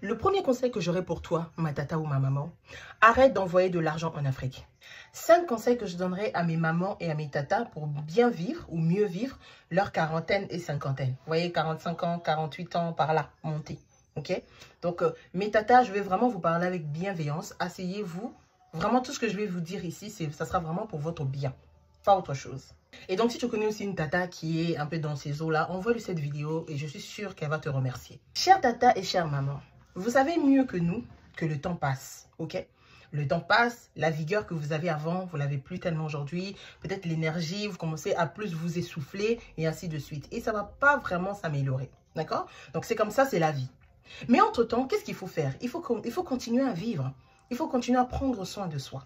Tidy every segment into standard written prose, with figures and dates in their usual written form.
Le premier conseil que j'aurais pour toi, ma tata ou ma maman, arrête d'envoyer de l'argent en Afrique. 5 conseils que je donnerais à mes mamans et à mes tatas pour bien vivre ou mieux vivre leur quarantaine et cinquantaine. Vous voyez, 45 ans, 48 ans, par là, montez. Ok? Donc, mes tatas, je vais vraiment vous parler avec bienveillance. Asseyez-vous. Vraiment, tout ce que je vais vous dire ici, ça sera vraiment pour votre bien. Pas autre chose. Et donc, si tu connais aussi une tata qui est un peu dans ces eaux-là, envoie-lui cette vidéo et je suis sûre qu'elle va te remercier. Chère tata et chère maman, vous savez mieux que nous que le temps passe, ok? Le temps passe, la vigueur que vous avez avant, vous l'avez plus tellement aujourd'hui. Peut-être l'énergie, vous commencez à plus vous essouffler et ainsi de suite. Et ça ne va pas vraiment s'améliorer, d'accord? Donc, c'est comme ça, c'est la vie. Mais entre-temps, qu'est-ce qu'il faut faire? Il faut continuer à vivre. Il faut continuer à prendre soin de soi.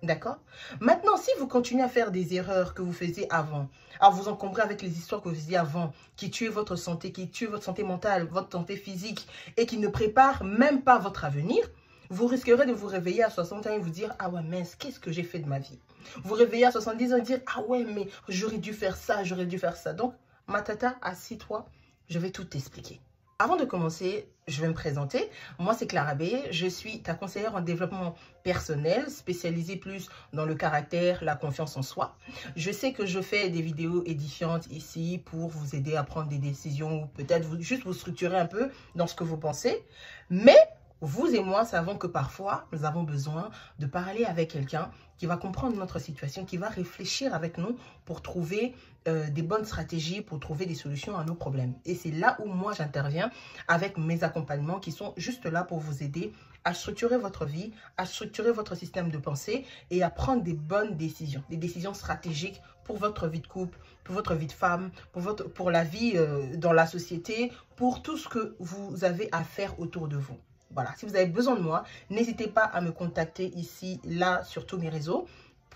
D'accord? Maintenant, si vous continuez à faire des erreurs que vous faisiez avant, à vous encombrer avec les histoires que vous faisiez avant, qui tuent votre santé, qui tuent votre santé mentale, votre santé physique, et qui ne préparent même pas votre avenir, vous risquerez de vous réveiller à 60 ans et vous dire « Ah ouais, mince, qu'est-ce que j'ai fait de ma vie ?» Vous réveiller à 70 ans et dire « Ah ouais, mais j'aurais dû faire ça, j'aurais dû faire ça. » Donc, ma tata, assis-toi, je vais tout t'expliquer. Avant de commencer, je vais me présenter. Moi, c'est Clara B. Je suis ta conseillère en développement personnel, spécialisée plus dans le caractère, la confiance en soi. Je sais que je fais des vidéos édifiantes ici pour vous aider à prendre des décisions ou peut-être juste vous structurer un peu dans ce que vous pensez. Mais vous et moi savons que parfois, nous avons besoin de parler avec quelqu'un qui va comprendre notre situation, qui va réfléchir avec nous pour trouver des bonnes stratégies, pour trouver des solutions à nos problèmes. Et c'est là où moi j'interviens avec mes accompagnements qui sont juste là pour vous aider à structurer votre vie, à structurer votre système de pensée et à prendre des bonnes décisions, des décisions stratégiques pour votre vie de couple, pour votre vie de femme, pour la vie dans la société, pour tout ce que vous avez à faire autour de vous. Voilà, si vous avez besoin de moi, n'hésitez pas à me contacter ici, là, sur tous mes réseaux.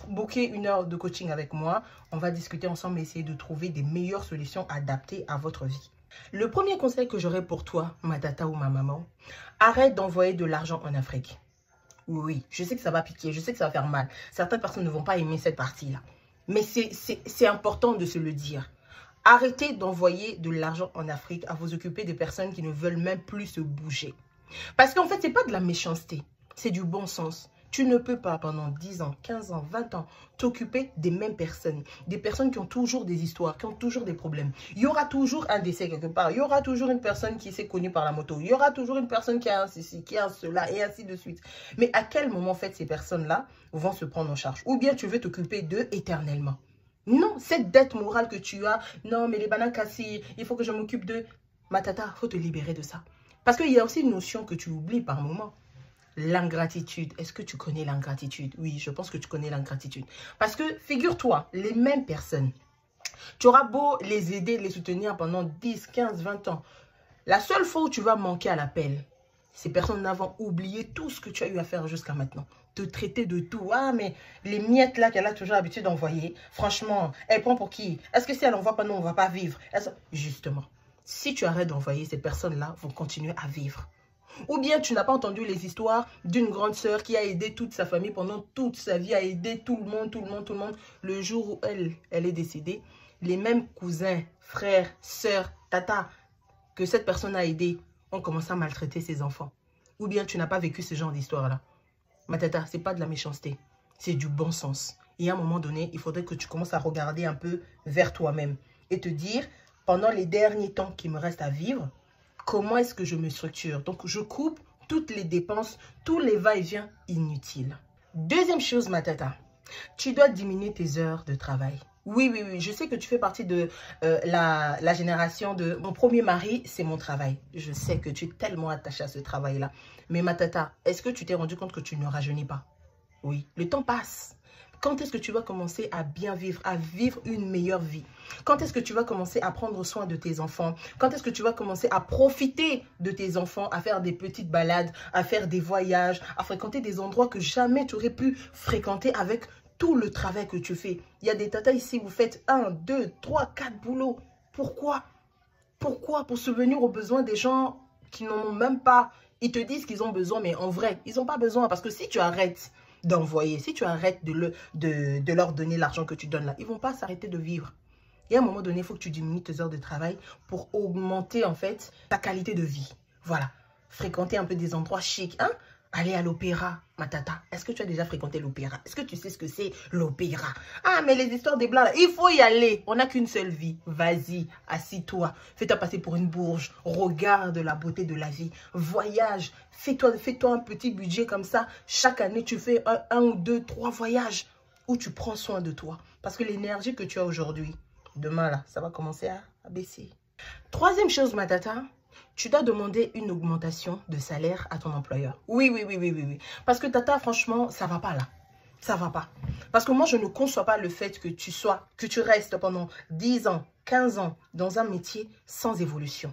Booker 1 heure de coaching avec moi. On va discuter ensemble et essayer de trouver des meilleures solutions adaptées à votre vie. Le premier conseil que j'aurais pour toi, ma tata ou ma maman, arrête d'envoyer de l'argent en Afrique. Oui, je sais que ça va piquer, je sais que ça va faire mal. Certaines personnes ne vont pas aimer cette partie-là. Mais c'est important de se le dire. Arrêtez d'envoyer de l'argent en Afrique à vous occuper de personnes qui ne veulent même plus se bouger. Parce qu'en fait, ce n'est pas de la méchanceté, c'est du bon sens. Tu ne peux pas pendant 10 ans, 15 ans, 20 ans t'occuper des mêmes personnes. Des personnes qui ont toujours des histoires, qui ont toujours des problèmes. Il y aura toujours un décès quelque part. Il y aura toujours une personne qui s'est connue par la moto. Il y aura toujours une personne qui a un ceci, qui a un cela et ainsi de suite. Mais à quel moment, en fait, ces personnes-là vont se prendre en charge? Ou bien tu veux t'occuper d'eux éternellement? Non, cette dette morale que tu as, non, mais les bananes cassées, il faut que je m'occupe d'eux. Ma tata, il faut te libérer de ça. Parce qu'il y a aussi une notion que tu oublies par moment. L'ingratitude. Est-ce que tu connais l'ingratitude? Oui, je pense que tu connais l'ingratitude. Parce que, figure-toi, les mêmes personnes, tu auras beau les aider, les soutenir pendant 10, 15, 20 ans. La seule fois où tu vas manquer à l'appel, ces personnes vont oublier tout ce que tu as eu à faire jusqu'à maintenant. Te traiter de tout. Ah, mais les miettes là qu'elle a toujours l'habitude d'envoyer, franchement, elle prend pour qui? Est-ce que si elle n'envoie pas, nous, on ne va pas vivre? Justement. Si tu arrêtes d'envoyer, ces personnes-là vont continuer à vivre. Ou bien tu n'as pas entendu les histoires d'une grande sœur qui a aidé toute sa famille pendant toute sa vie, a aidé tout le monde, tout le monde, tout le monde. Le jour où elle est décédée, les mêmes cousins, frères, sœurs, tata que cette personne a aidé ont commencé à maltraiter ses enfants. Ou bien tu n'as pas vécu ce genre d'histoire-là. Ma tata, ce n'est pas de la méchanceté, c'est du bon sens. Et à un moment donné, il faudrait que tu commences à regarder un peu vers toi-même et te dire... Pendant les derniers temps qui me restent à vivre, comment est-ce que je me structure? Donc, je coupe toutes les dépenses, tous les va-et-vient inutiles. Deuxième chose, ma tata, tu dois diminuer tes heures de travail. Oui, oui, oui, je sais que tu fais partie de la génération de mon premier mari, c'est mon travail. Je sais que tu es tellement attachée à ce travail-là. Mais ma tata, est-ce que tu t'es rendu compte que tu ne rajeunis pas? Oui, le temps passe. Quand est-ce que tu vas commencer à bien vivre, à vivre une meilleure vie? Quand est-ce que tu vas commencer à prendre soin de tes enfants? Quand est-ce que tu vas commencer à profiter de tes enfants, à faire des petites balades, à faire des voyages, à fréquenter des endroits que jamais tu aurais pu fréquenter avec tout le travail que tu fais? Il y a des tatas ici, vous faites 1, 2, 3, 4 boulots. Pourquoi? Pourquoi? Pour subvenir aux besoins des gens qui n'en ont même pas. Ils te disent qu'ils ont besoin, mais en vrai, ils n'ont pas besoin. Parce que si tu arrêtes d'envoyer, si tu arrêtes de leur donner l'argent que tu donnes là, ils ne vont pas s'arrêter de vivre. Et à un moment donné, il faut que tu diminues tes heures de travail pour augmenter en fait ta qualité de vie. Voilà. fréquenter un peu des endroits chics, hein? Aller à l'opéra, ma tata. Est-ce que tu as déjà fréquenté l'opéra? Est-ce que tu sais ce que c'est l'opéra? Ah, mais les histoires des blancs, là, il faut y aller. On n'a qu'une seule vie. Vas-y, assis-toi. Fais-toi passer pour une bourge. Regarde la beauté de la vie. Voyage. Fais-toi un petit budget comme ça. Chaque année, tu fais un ou deux, 3 voyages où tu prends soin de toi. Parce que l'énergie que tu as aujourd'hui, demain, là, ça va commencer à baisser. Troisième chose, ma tata. Tu dois demander une augmentation de salaire à ton employeur. Oui. Parce que tata, franchement, ça va pas là. Ça va pas. Parce que moi, je ne conçois pas le fait que tu restes pendant 10 ans, 15 ans dans un métier sans évolution.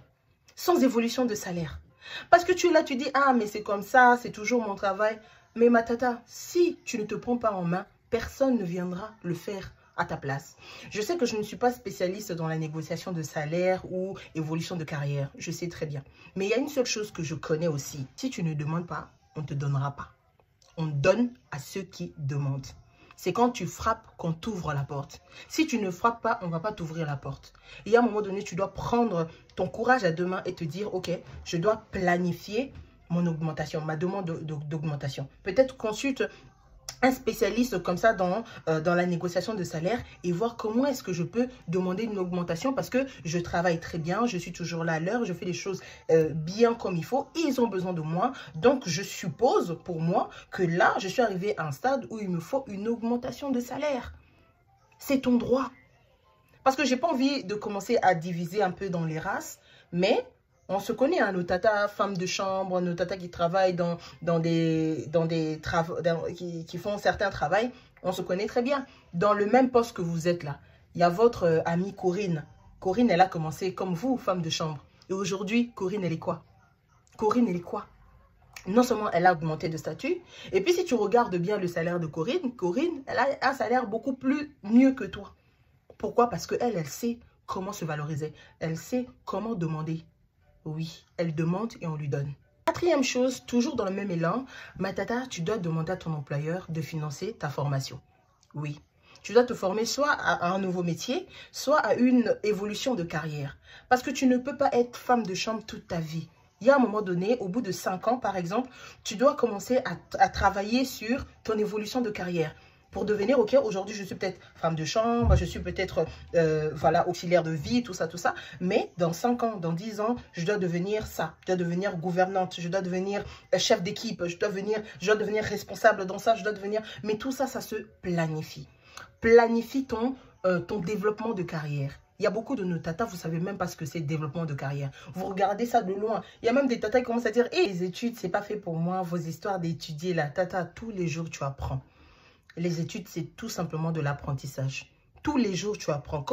Sans évolution de salaire. Parce que tu es là, tu dis, ah, mais c'est comme ça, c'est toujours mon travail. Mais ma tata, si tu ne te prends pas en main, personne ne viendra le faire à ta place. Je sais que je ne suis pas spécialiste dans la négociation de salaire ou évolution de carrière. Je sais très bien. Mais il y a une seule chose que je connais aussi. Si tu ne demandes pas, on ne te donnera pas. On donne à ceux qui demandent. C'est quand tu frappes qu'on t'ouvre la porte. Si tu ne frappes pas, on ne va pas t'ouvrir la porte. Et à un moment donné, tu dois prendre ton courage à deux mains et te dire, ok, je dois planifier mon augmentation, ma demande d'augmentation. Peut-être consulte un spécialiste comme ça dans la négociation de salaire et voir comment est-ce que je peux demander une augmentation parce que je travaille très bien, je suis toujours là à l'heure, je fais les choses bien comme il faut, ils ont besoin de moi. Donc, je suppose pour moi que là, je suis arrivée à un stade où il me faut une augmentation de salaire. C'est ton droit. Parce que j'ai pas envie de commencer à diviser un peu dans les races, mais on se connaît, hein, nos tatas femmes de chambre, nos tatas qui travaillent dans des travaux, qui font certains travaux, on se connaît très bien. Dans le même poste que vous êtes là, il y a votre amie Corinne. Corinne, elle a commencé comme vous, femme de chambre. Et aujourd'hui, Corinne, elle est quoi? Corinne, elle est quoi? Non seulement elle a augmenté de statut, et puis si tu regardes bien le salaire de Corinne, Corinne, elle a un salaire beaucoup plus mieux que toi. Pourquoi? Parce qu'elle, elle sait comment se valoriser. Elle sait comment demander. Oui, elle demande et on lui donne. Quatrième chose, toujours dans le même élan, ma tata, tu dois demander à ton employeur de financer ta formation. Oui, tu dois te former soit à un nouveau métier, soit à une évolution de carrière. Parce que tu ne peux pas être femme de chambre toute ta vie. Il y a un moment donné, au bout de 5 ans par exemple, tu dois commencer à travailler sur ton évolution de carrière. Pour devenir, ok, aujourd'hui, je suis peut-être femme de chambre, je suis peut-être, voilà, auxiliaire de vie, tout ça. Mais dans 5 ans, dans 10 ans, je dois devenir ça. Je dois devenir gouvernante, je dois devenir chef d'équipe, je dois devenir responsable dans ça, je dois devenir... Mais tout ça, ça se planifie. Planifie ton développement de carrière. Il y a beaucoup de nos tatas, vous ne savez même pas ce que c'est le développement de carrière. Vous regardez ça de loin. Il y a même des tatas qui commencent à dire, hey, les études, c'est pas fait pour moi, vos histoires d'étudier là. Tata, tous les jours, tu apprends. Les études, c'est tout simplement de l'apprentissage. Tous les jours, tu apprends.